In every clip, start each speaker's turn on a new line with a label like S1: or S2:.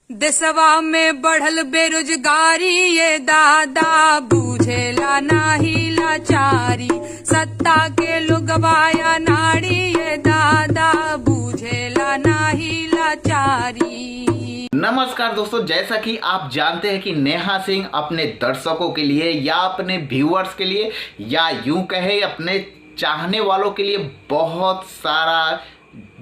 S1: देशवा में बढ़ल बेरोजगारी ये दादा बूझेला नाही लाचारी। सत्ता के लोगवाया नाड़ी ये दादा बूझेला नाही लाचारी।
S2: नमस्कार दोस्तों, जैसा कि आप जानते हैं कि नेहा सिंह अपने दर्शकों के लिए या अपने व्यूअर्स के लिए या यूं कहे अपने चाहने वालों के लिए बहुत सारा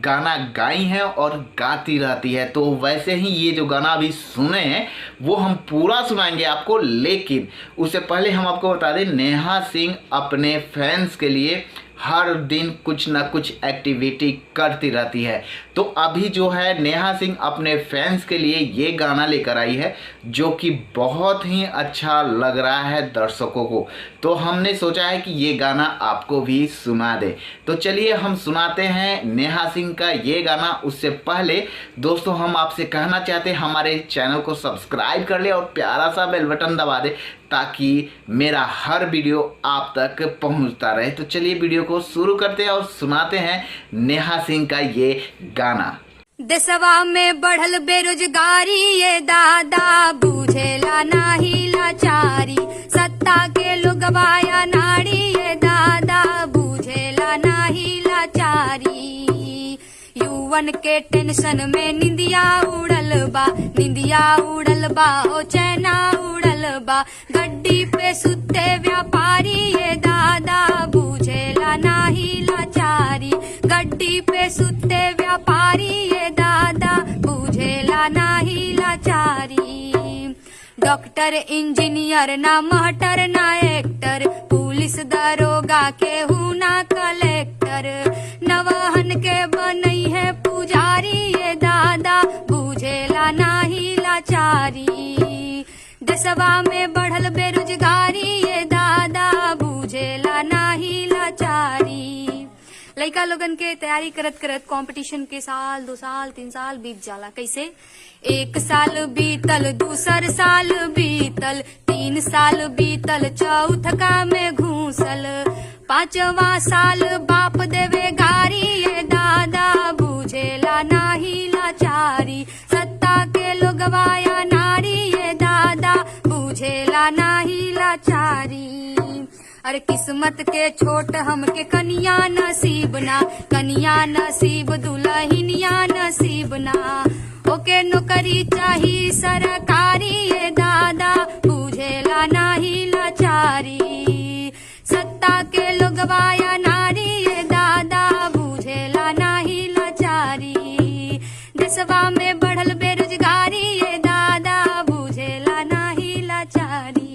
S2: गाना गाई है और गाती रहती है। तो वैसे ही ये जो गाना अभी सुने हैं वो हम पूरा सुनाएंगे आपको, लेकिन उससे पहले हम आपको बता दें नेहा सिंह अपने फैंस के लिए हर दिन कुछ ना कुछ एक्टिविटी करती रहती है। तो अभी जो है नेहा सिंह अपने फैंस के लिए ये गाना लेकर आई है जो कि बहुत ही अच्छा लग रहा है दर्शकों को। तो हमने सोचा है कि ये गाना आपको भी सुना दे। तो चलिए हम सुनाते हैं नेहा सिंह का ये गाना। उससे पहले दोस्तों हम आपसे कहना चाहते हैं हमारे चैनल को सब्सक्राइब कर ले और प्यारा सा बेल बटन दबा दे ताकि मेरा हर वीडियो आप तक पहुंचता रहे। तो चलिए वीडियो को शुरू करते हैं और सुनाते हैं नेहा सिंह का ये गाना।
S1: देशवा में बढ़ल बेरोजगारी ये दादा बूझेला नाही लाचारी। सत्ता के लोगवाया नाड़ी ये दादा बूझेला नाही लाचारी। युवन के टेंशन में निंदिया उड़ल बा ओ चैना उड़ल बा। गड्डी पे सुते व्यापारी ये दादा बूझेला नाही लाचारी। गड्डी पे सुते व्यापारी ये दादा बूझेला नाही लाचारी। डॉक्टर इंजीनियर ना महटर ना एक्टर, पुलिस दरोगा के हूँ ना कलेक्टर। नवहन के बनई है पुजारी ये दादा बूझेला नाही लाचारी। देशवा में बढ़ल बेरोजगारी ये दादा बूझेला नाही लाचारी। लड़का लोगन के तैयारी करत करत कंपटीशन के साल 2 साल 3 साल बीत जाला। कैसे? 1 साल बीतल, दूसर साल बीतल, 3 साल बीतल, चौथका में घूसल, 5वां साल बाप देवे गारी ये दादा बूझेला नाही लाचारी। सत्ता के लोगवाया नारी ये दादा बूझेला नाही लाचारी। अरे किस्मत के छोट हमके कनिया नसीब ना, कनिया नसीब दुल्हनिया नसीब ना। ओके नौकरी चाही सरकारी ये दादा बूझेला नाही लाचारी। सत्ता के लोगवाया नारी ये दादा बूझेला नाही लाचारी। देशवा में बढ़ल बेरोजगारी ये दादा बूझेला नाही लाचारी।